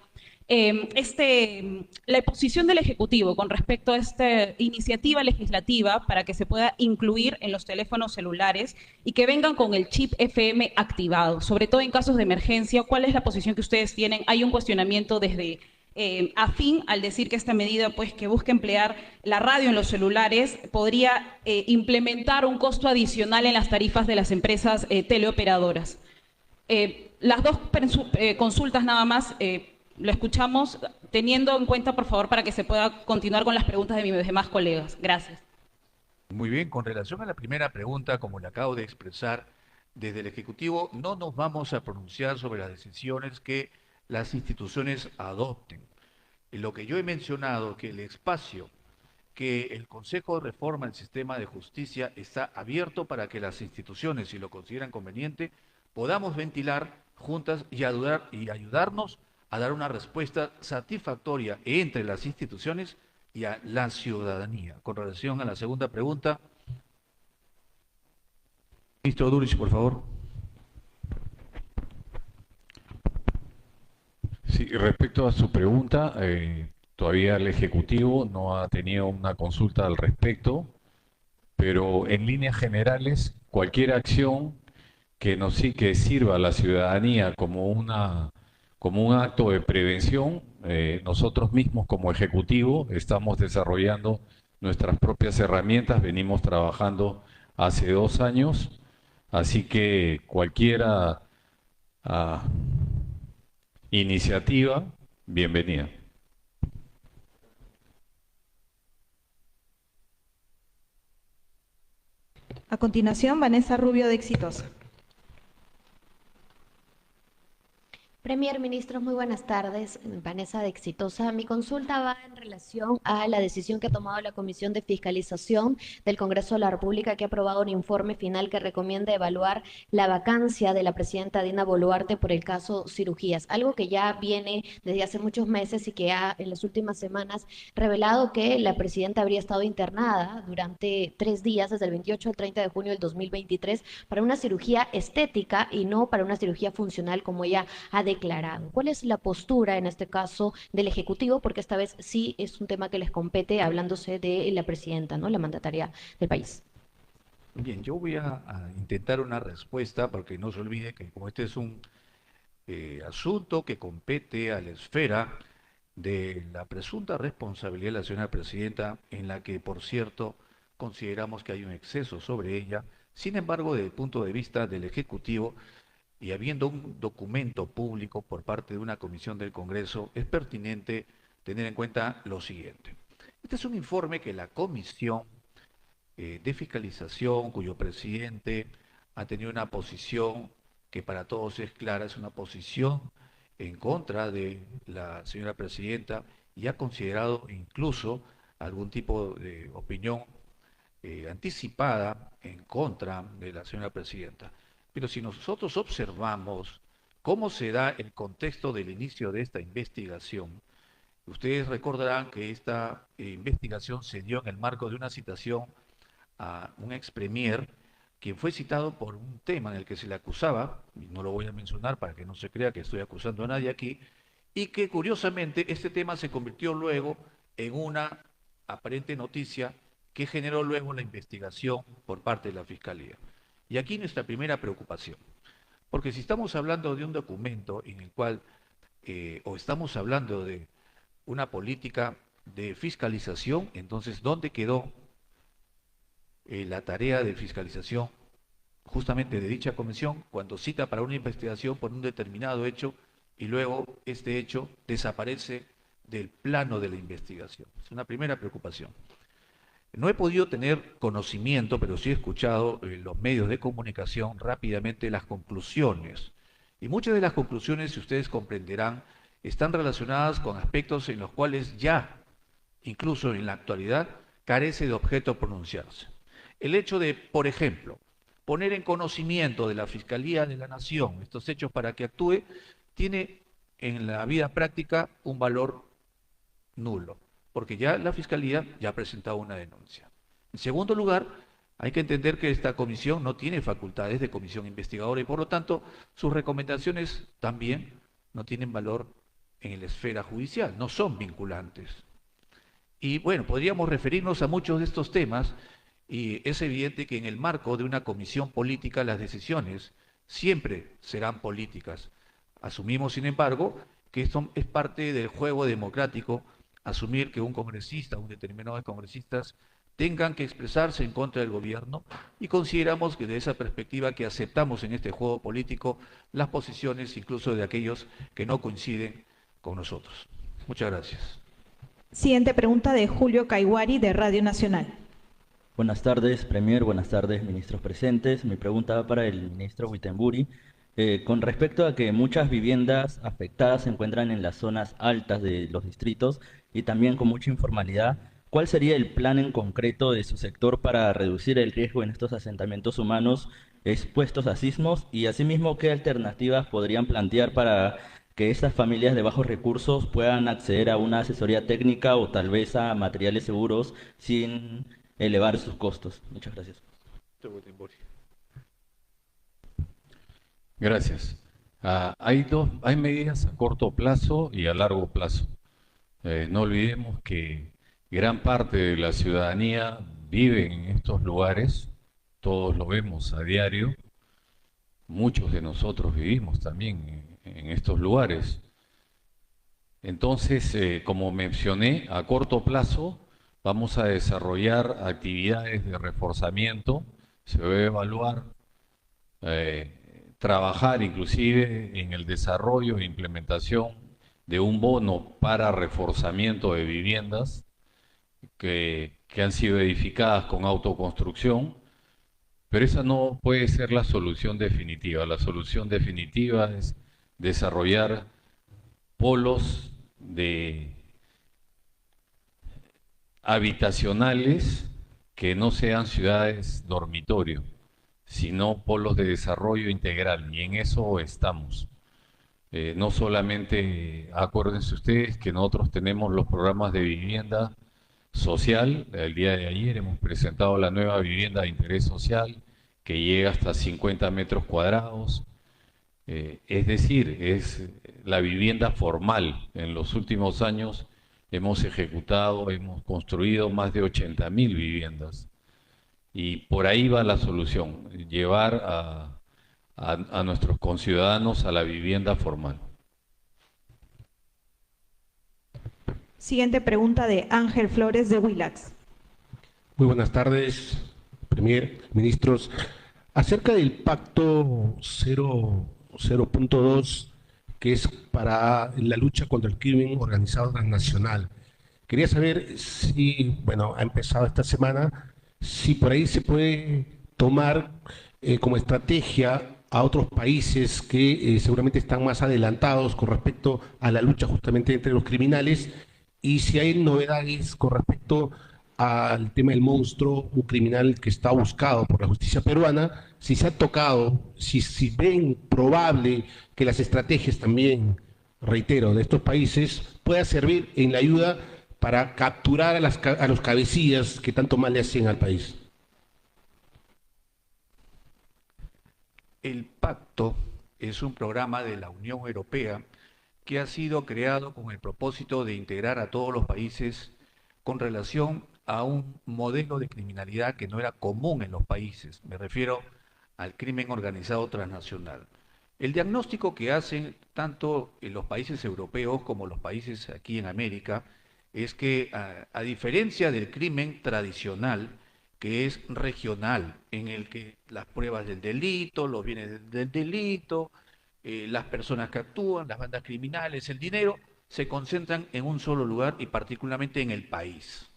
la posición del Ejecutivo con respecto a esta iniciativa legislativa para que se pueda incluir en los teléfonos celulares y que vengan con el chip FM activado, sobre todo en casos de emergencia. ¿Cuál es la posición que ustedes tienen? Hay un cuestionamiento desde afín al decir que esta medida, pues que busca emplear la radio en los celulares, podría implementar un costo adicional en las tarifas de las empresas teleoperadoras. Las dos consultas nada más, lo escuchamos, teniendo en cuenta, por favor, para que se pueda continuar con las preguntas de mis demás colegas. Gracias. Muy bien, con relación a la primera pregunta, como le acabo de expresar, desde el Ejecutivo no nos vamos a pronunciar sobre las decisiones que las instituciones adopten. Y lo que yo he mencionado, que el espacio que el Consejo de Reforma del Sistema de Justicia está abierto para que las instituciones, si lo consideran conveniente, podamos ventilar juntas y ayudarnos a dar una respuesta satisfactoria entre las instituciones y a la ciudadanía. Con relación a la segunda pregunta, ministro Durich, por favor. Sí, respecto a su pregunta, todavía el Ejecutivo no ha tenido una consulta al respecto, pero en líneas generales, cualquier acción que sirva a la ciudadanía como un acto de prevención, nosotros mismos como Ejecutivo estamos desarrollando nuestras propias herramientas, venimos trabajando hace 2 años, así que cualquier iniciativa, bienvenida. A continuación, Vanessa Rubio, de Exitosa. Premier, ministros, muy buenas tardes. Vanessa de Exitosa. Mi consulta va en relación a la decisión que ha tomado la Comisión de Fiscalización del Congreso de la República, que ha aprobado un informe final que recomienda evaluar la vacancia de la presidenta Dina Boluarte por el caso cirugías, algo que ya viene desde hace muchos meses y que ha en las últimas semanas revelado que la presidenta habría estado internada durante 3 días, desde el 28 al 30 de junio del 2023, para una cirugía estética y no para una cirugía funcional como ella ha declarado. ¿Cuál es la postura en este caso del Ejecutivo? Porque esta vez sí es un tema que les compete, hablándose de la presidenta, ¿no?, la mandataria del país. Bien, yo voy a intentar una respuesta, porque no se olvide que como este es un asunto que compete a la esfera de la presunta responsabilidad de la señora presidenta, en la que, por cierto, consideramos que hay un exceso sobre ella. Sin embargo, desde el punto de vista del Ejecutivo, y habiendo un documento público por parte de una comisión del Congreso, es pertinente tener en cuenta lo siguiente. Este es un informe que la Comisión de Fiscalización, cuyo presidente ha tenido una posición que para todos es clara, es una posición en contra de la señora presidenta y ha considerado incluso algún tipo de opinión anticipada en contra de la señora presidenta. Pero si nosotros observamos ¿Cómo se da el contexto del inicio de esta investigación? Ustedes recordarán que esta investigación se dio en el marco de una citación a un ex premier, quien fue citado por un tema en el que se le acusaba, y no lo voy a mencionar para que no se crea que estoy acusando a nadie aquí, y que curiosamente este tema se convirtió luego en una aparente noticia que generó luego la investigación por parte de la Fiscalía. Y aquí nuestra primera preocupación, porque si estamos hablando de un documento en el cual, o estamos hablando de una política de fiscalización, entonces, ¿dónde quedó la tarea de fiscalización justamente de dicha comisión cuando cita para una investigación por un determinado hecho y luego este hecho desaparece del plano de la investigación? Es una primera preocupación. No he podido tener conocimiento, pero sí he escuchado en los medios de comunicación rápidamente las conclusiones. Y muchas de las conclusiones, si ustedes comprenderán, están relacionadas con aspectos en los cuales ya, incluso en la actualidad, carece de objeto pronunciarse. El hecho de, por ejemplo, poner en conocimiento de la Fiscalía de la Nación estos hechos para que actúe, tiene en la vida práctica un valor nulo, porque ya la Fiscalía ya ha presentado una denuncia. En segundo lugar, hay que entender que esta comisión no tiene facultades de comisión investigadora y por lo tanto sus recomendaciones también no tienen valor en la esfera judicial, no son vinculantes. Y bueno, podríamos referirnos a muchos de estos temas y es evidente que en el marco de una comisión política las decisiones siempre serán políticas. Asumimos, sin embargo, que esto es parte del juego democrático, asumir que un congresista, un determinado de congresistas, tengan que expresarse en contra del gobierno y consideramos que de esa perspectiva que aceptamos en este juego político las posiciones incluso de aquellos que no coinciden con nosotros. Muchas gracias. Siguiente pregunta de Julio Caiguari de Radio Nacional. Buenas tardes, Premier. Buenas tardes, ministros presentes. Mi pregunta va para el ministro Wittenbury. Con respecto a que muchas viviendas afectadas se encuentran en las zonas altas de los distritos y también con mucha informalidad, ¿cuál sería el plan en concreto de su sector para reducir el riesgo en estos asentamientos humanos expuestos a sismos? Y asimismo, ¿qué alternativas podrían plantear para que estas familias de bajos recursos puedan acceder a una asesoría técnica o tal vez a materiales seguros sin elevar sus costos? Muchas gracias. Gracias. Hay medidas a corto plazo y a largo plazo. No olvidemos que gran parte de la ciudadanía vive en estos lugares, todos lo vemos a diario, muchos de nosotros vivimos también en estos lugares. Entonces, como mencioné, a corto plazo vamos a desarrollar actividades de reforzamiento, se debe evaluar, trabajar inclusive en el desarrollo e implementación de un bono para reforzamiento de viviendas que han sido edificadas con autoconstrucción, pero esa no puede ser la solución definitiva. La solución definitiva es desarrollar polos habitacionales que no sean ciudades dormitorio, sino polos de desarrollo integral, y en eso estamos. No solamente, acuérdense ustedes que nosotros tenemos los programas de vivienda social. El día de ayer hemos presentado la nueva vivienda de interés social que llega hasta 50 metros cuadrados, es decir, es la vivienda formal. En los últimos años hemos construido más de 80.000 viviendas y por ahí va la solución, llevar a nuestros conciudadanos a la vivienda formal. Siguiente pregunta de Ángel Flores de Willax. Muy buenas tardes, Premier, ministros. Acerca del pacto 0.2, que es para la lucha contra el crimen organizado transnacional, quería saber si, bueno, ha empezado esta semana, si por ahí se puede tomar como estrategia a otros países que seguramente están más adelantados con respecto a la lucha justamente entre los criminales, y si hay novedades con respecto al tema del monstruo, un criminal que está buscado por la justicia peruana, si se ha tocado, si ven probable que las estrategias también, reitero, de estos países pueda servir en la ayuda para capturar a los cabecillas que tanto mal le hacen al país. El pacto es un programa de la Unión Europea que ha sido creado con el propósito de integrar a todos los países con relación a un modelo de criminalidad que no era común en los países. Me refiero al crimen organizado transnacional. El diagnóstico que hacen tanto en los países europeos como los países aquí en América es que, a diferencia del crimen tradicional, que es regional, en el que las pruebas del delito, los bienes del delito, las personas que actúan, las bandas criminales, el dinero, se concentran en un solo lugar y particularmente en el país.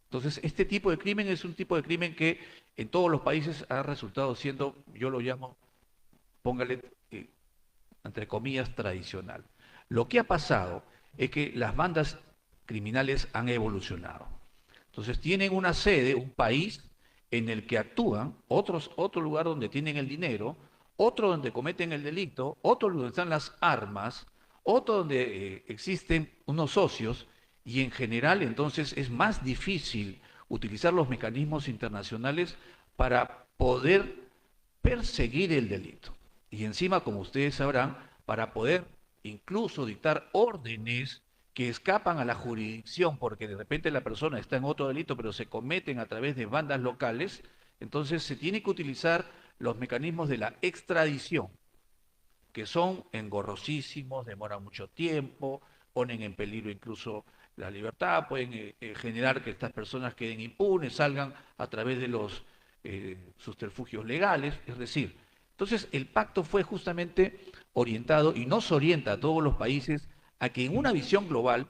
Entonces, este tipo de crimen es un tipo de crimen que en todos los países ha resultado siendo, yo lo llamo, póngale entre comillas, tradicional. Lo que ha pasado es que las bandas criminales han evolucionado. Entonces tienen una sede, un país en el que actúan, otro lugar donde tienen el dinero, otro donde cometen el delito, otro donde están las armas, otro donde existen unos socios, y en general entonces es más difícil utilizar los mecanismos internacionales para poder perseguir el delito. Y encima, como ustedes sabrán, para poder incluso dictar órdenes que escapan a la jurisdicción, porque de repente la persona está en otro delito, pero se cometen a través de bandas locales, entonces se tiene que utilizar los mecanismos de la extradición, que son engorrosísimos, demoran mucho tiempo, ponen en peligro incluso la libertad, pueden generar que estas personas queden impunes, salgan a través de los subterfugios legales, es decir, entonces el pacto fue justamente orientado y nos orienta a todos los países a que en una visión global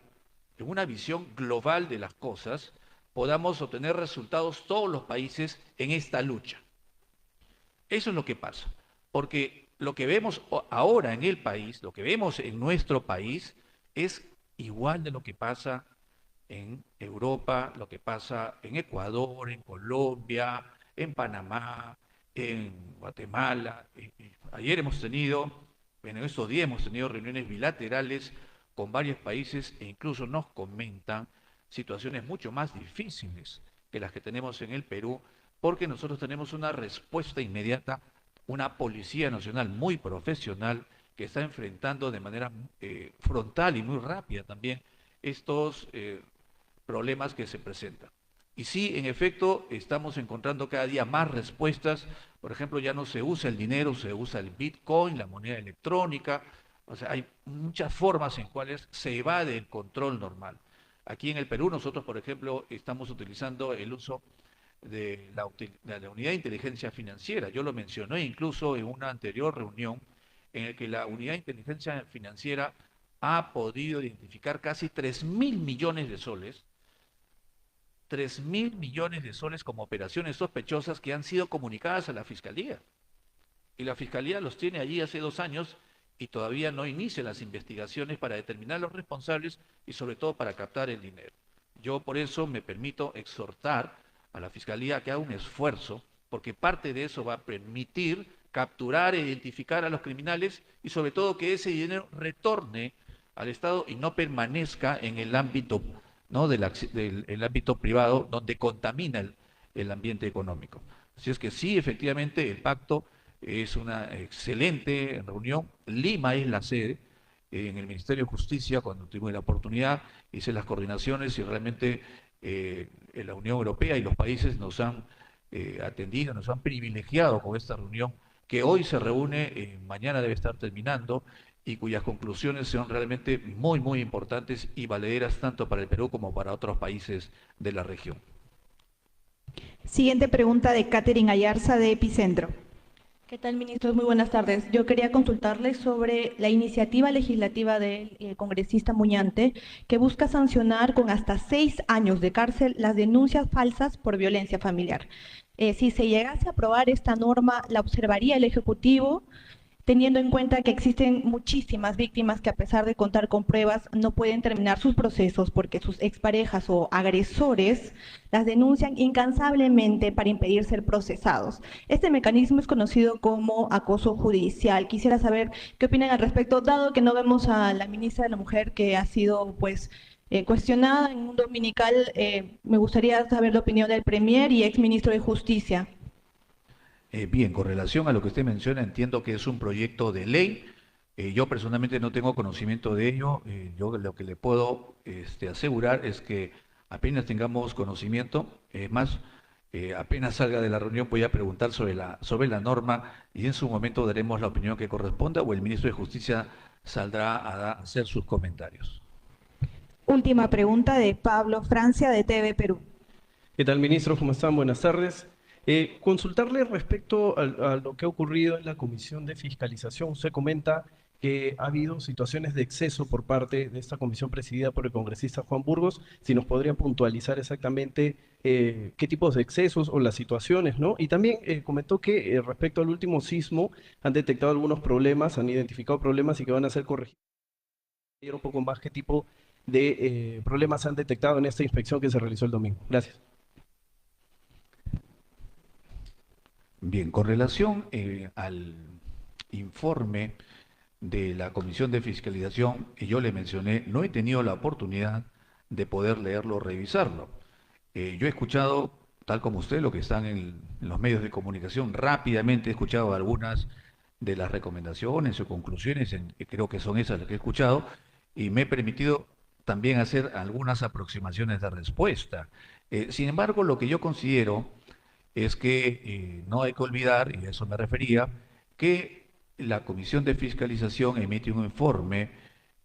de las cosas, podamos obtener resultados todos los países en esta lucha. Eso es lo que pasa, porque lo que vemos ahora en el país, lo que vemos en nuestro país, es igual de lo que pasa en Europa, lo que pasa en Ecuador, en Colombia, en Panamá, en Guatemala. Ayer hemos tenido, en estos días hemos tenido reuniones bilaterales con varios países e incluso nos comentan situaciones mucho más difíciles que las que tenemos en el Perú, porque nosotros tenemos una respuesta inmediata, una Policía Nacional muy profesional que está enfrentando de manera frontal y muy rápida también estos problemas que se presentan. Y sí, en efecto, estamos encontrando cada día más respuestas. Por ejemplo, ya no se usa el dinero, se usa el Bitcoin, la moneda electrónica. O sea, hay muchas formas en cuales se evade el control normal. Aquí en el Perú nosotros, por ejemplo, estamos utilizando el uso de la unidad de inteligencia financiera. Yo lo mencioné incluso en una anterior reunión en la que la unidad de inteligencia financiera ha podido identificar casi 3.000 millones de soles, 3.000 millones de soles como operaciones sospechosas que han sido comunicadas a la Fiscalía. Y la Fiscalía los tiene allí hace 2 años y todavía no inicia las investigaciones para determinar los responsables y sobre todo para captar el dinero. Yo por eso me permito exhortar a la Fiscalía que haga un esfuerzo, porque parte de eso va a permitir capturar e identificar a los criminales y sobre todo que ese dinero retorne al Estado y no permanezca en el ámbito, ¿no?, del ámbito privado donde contamina el ambiente económico. Así es que sí, efectivamente, el pacto es una excelente reunión. Lima es la sede. En el Ministerio de Justicia, cuando tuve la oportunidad, hice las coordinaciones y realmente la Unión Europea y los países nos han atendido, nos han privilegiado con esta reunión que hoy se reúne, mañana debe estar terminando, y cuyas conclusiones son realmente muy, muy importantes y valederas tanto para el Perú como para otros países de la región. Siguiente pregunta de Catherine Ayarza de Epicentro. ¿Qué tal, ministros? Muy buenas tardes. Yo quería consultarles sobre la iniciativa legislativa del congresista Muñante que busca sancionar con hasta 6 años de cárcel las denuncias falsas por violencia familiar. Si se llegase a aprobar esta norma, ¿la observaría el Ejecutivo? teniendo en cuenta que existen muchísimas víctimas que a pesar de contar con pruebas no pueden terminar sus procesos porque sus exparejas o agresores las denuncian incansablemente para impedir ser procesados. Este mecanismo es conocido como acoso judicial. Quisiera saber qué opinan al respecto, dado que no vemos a la ministra de la Mujer, que ha sido pues cuestionada en un dominical. Me gustaría saber la opinión del Premier y exministro de Justicia. Bien, con relación a lo que usted menciona, entiendo que es un proyecto de ley. Yo personalmente no tengo conocimiento de ello. Yo lo que le puedo asegurar es que apenas tengamos conocimiento, apenas salga de la reunión voy a preguntar sobre la norma y en su momento daremos la opinión que corresponda o el ministro de Justicia saldrá a hacer sus comentarios. Última pregunta de Pablo Francia de TV Perú. ¿Qué tal, ministros? ¿Cómo están? Buenas tardes. Consultarle respecto a lo que ha ocurrido en la Comisión de Fiscalización. Usted comenta que ha habido situaciones de exceso por parte de esta comisión presidida por el congresista Juan Burgos. Si nos podría puntualizar exactamente qué tipos de excesos o las situaciones, ¿no? Y también comentó que respecto al último sismo han detectado algunos problemas, han identificado problemas y que van a ser corregidos. Un poco más qué tipo de problemas han detectado en esta inspección que se realizó el domingo. Gracias. Bien, con relación al informe de la Comisión de Fiscalización, que yo le mencioné, no he tenido la oportunidad de poder leerlo o revisarlo. Yo he escuchado, tal como usted, lo que están en los medios de comunicación. Rápidamente he escuchado algunas de las recomendaciones o conclusiones, creo que son esas las que he escuchado, y me he permitido también hacer algunas aproximaciones de respuesta. Sin embargo, lo que yo considero es que no hay que olvidar, y a eso me refería, que la Comisión de Fiscalización emite un informe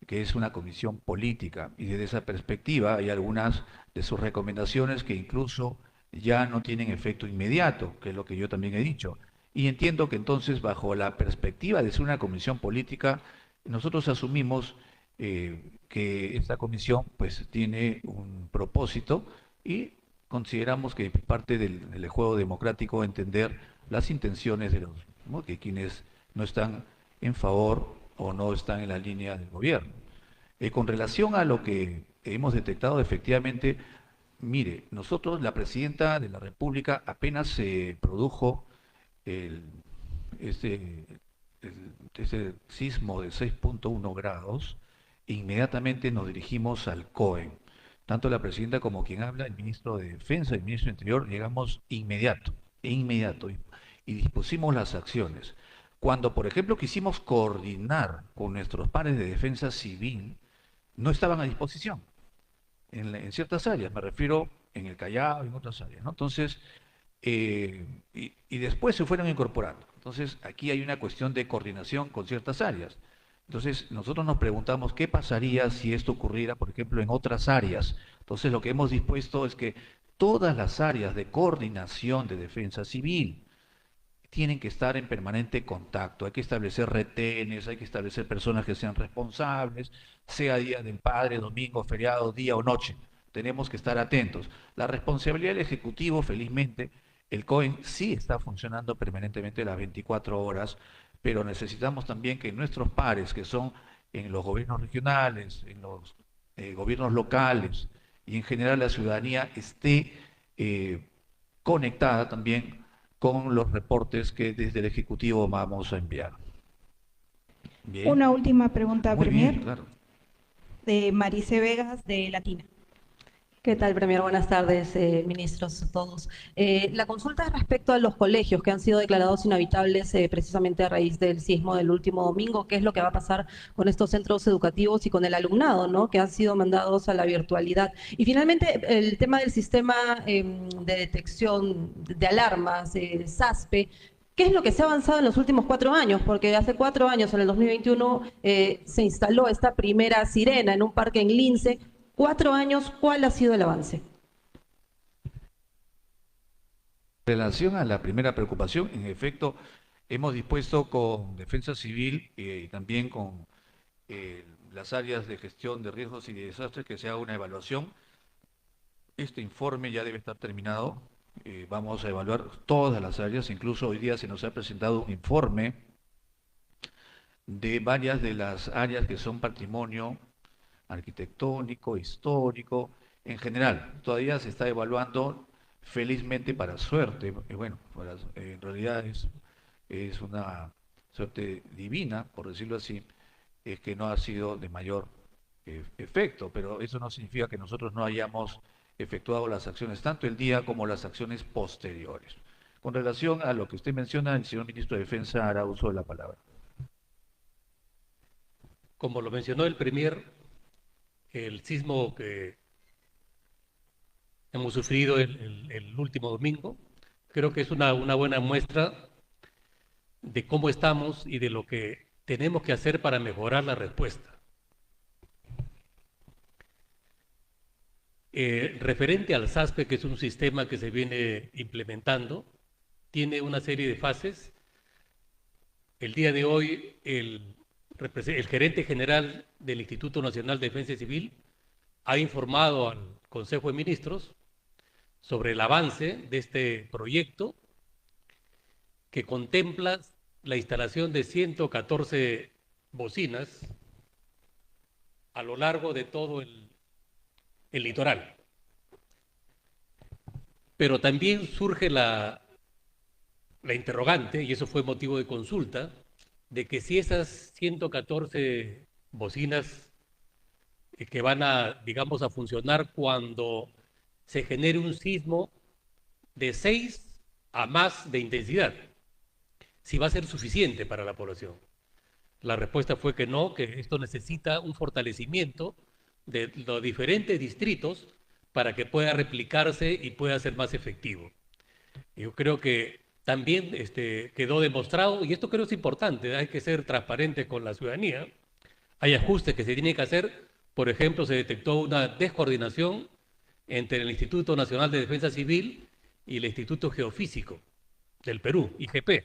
que es una comisión política, y desde esa perspectiva hay algunas de sus recomendaciones que incluso ya no tienen efecto inmediato, que es lo que yo también he dicho. Y entiendo que entonces, bajo la perspectiva de ser una comisión política, nosotros asumimos que esta comisión pues tiene un propósito y consideramos que parte del juego democrático entender las intenciones de los, ¿no?, que quienes no están en favor o no están en la línea del gobierno. Con relación a lo que hemos detectado, efectivamente, mire, nosotros, la presidenta de la República, apenas se produjo este sismo de 6.1 grados, inmediatamente nos dirigimos al COE. Tanto la presidenta como quien habla, el ministro de Defensa y el ministro de Interior, llegamos inmediato, y dispusimos las acciones. Cuando, por ejemplo, quisimos coordinar con nuestros pares de defensa civil, no estaban a disposición en ciertas áreas, me refiero en el Callao y en otras áreas, ¿no? Entonces, y después se fueron incorporando. Entonces, aquí hay una cuestión de coordinación con ciertas áreas. Entonces, nosotros nos preguntamos qué pasaría si esto ocurriera, por ejemplo, en otras áreas. Entonces, lo que hemos dispuesto es que todas las áreas de coordinación de defensa civil tienen que estar en permanente contacto. Hay que establecer retenes, hay que establecer personas que sean responsables, sea día del padre, domingo, feriado, día o noche. Tenemos que estar atentos. La responsabilidad del Ejecutivo, felizmente, el COEN sí está funcionando permanentemente las 24 horas, pero necesitamos también que nuestros pares, que son en los gobiernos regionales, en los gobiernos locales y en general la ciudadanía, esté conectada también con los reportes que desde el Ejecutivo vamos a enviar. Bien. Una última pregunta, Muy Premier, bien, claro. de Marice Vegas, de Latina. ¿Qué tal, Premier? Buenas tardes, ministros todos. La consulta es respecto a los colegios que han sido declarados inhabitables precisamente a raíz del sismo del último domingo. ¿Qué es lo que va a pasar con estos centros educativos y con el alumnado, ¿no?, que han sido mandados a la virtualidad? Y finalmente, el tema del sistema de detección de alarmas, SASPE. ¿Qué es lo que se ha avanzado en los últimos 4 años? Porque hace 4 años, en el 2021, se instaló esta primera sirena en un parque en Lince. 4 años, ¿cuál ha sido el avance? En relación a la primera preocupación, en efecto, hemos dispuesto con Defensa Civil y también con las áreas de gestión de riesgos y de desastres que se haga una evaluación. Este informe ya debe estar terminado. Vamos a evaluar todas las áreas, incluso hoy día se nos ha presentado un informe de varias de las áreas que son patrimonio arquitectónico, histórico, en general. Todavía se está evaluando, felizmente para suerte, bueno, en realidad es una suerte divina, por decirlo así, es que no ha sido de mayor efecto, pero eso no significa que nosotros no hayamos efectuado las acciones, tanto el día como las acciones posteriores. Con relación a lo que usted menciona, el señor ministro de Defensa hará uso de la palabra. Como lo mencionó el Premier, el sismo que hemos sufrido el último domingo, creo que es una buena muestra de cómo estamos y de lo que tenemos que hacer para mejorar la respuesta. Referente al SASPE, que es un sistema que se viene implementando, tiene una serie de fases. El día de hoy, el gerente general del Instituto Nacional de Defensa Civil ha informado al Consejo de Ministros sobre el avance de este proyecto que contempla la instalación de 114 bocinas a lo largo de todo el litoral. Pero también surge la interrogante, y eso fue motivo de consulta, de que si esas 114 bocinas que van a, digamos, a funcionar cuando se genere un sismo de 6 a más de intensidad, si va a ser suficiente para la población. La respuesta fue que no, que esto necesita un fortalecimiento de los diferentes distritos para que pueda replicarse y pueda ser más efectivo. Yo creo que también quedó demostrado, y esto creo es importante, hay que ser transparente con la ciudadanía, hay ajustes que se tienen que hacer. Por ejemplo, se detectó una descoordinación entre el Instituto Nacional de Defensa Civil y el Instituto Geofísico del Perú, IGP.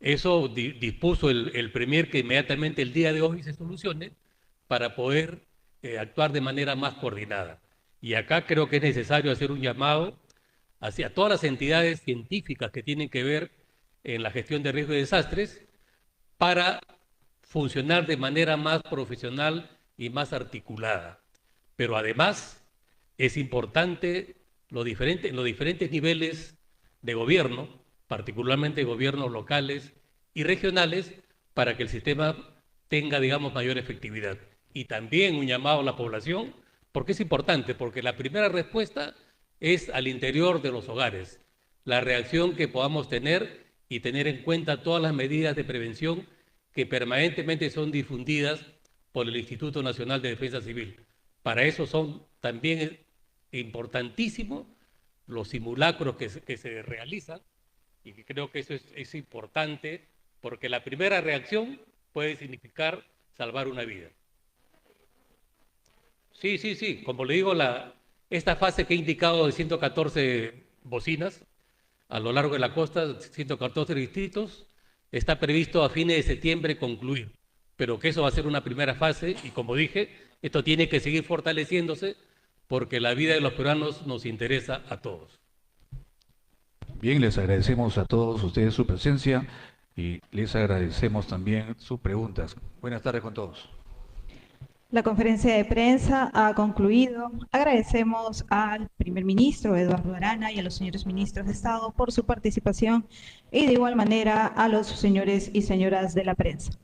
Eso dispuso el Premier que inmediatamente el día de hoy se solucione para poder actuar de manera más coordinada. Y acá creo que es necesario hacer un llamado hacia todas las entidades científicas que tienen que ver en la gestión de riesgos y desastres para funcionar de manera más profesional y más articulada. Pero además es importante los diferentes niveles de gobierno, particularmente gobiernos locales y regionales, para que el sistema tenga, digamos, mayor efectividad. Y también un llamado a la población, porque es importante, porque la primera respuesta es al interior de los hogares, la reacción que podamos tener y tener en cuenta todas las medidas de prevención que permanentemente son difundidas por el Instituto Nacional de Defensa Civil. Para eso son también importantísimos los simulacros que se realizan, y que creo que eso es importante, porque la primera reacción puede significar salvar una vida. Sí, como le digo, esta fase que he indicado de 114 bocinas a lo largo de la costa, 114 distritos, está previsto a fines de septiembre concluir, pero que eso va a ser una primera fase y, como dije, esto tiene que seguir fortaleciéndose porque la vida de los peruanos nos interesa a todos. Bien, les agradecemos a todos ustedes su presencia y les agradecemos también sus preguntas. Buenas tardes con todos. La conferencia de prensa ha concluido. Agradecemos al primer ministro Eduardo Arana y a los señores ministros de Estado por su participación y de igual manera a los señores y señoras de la prensa.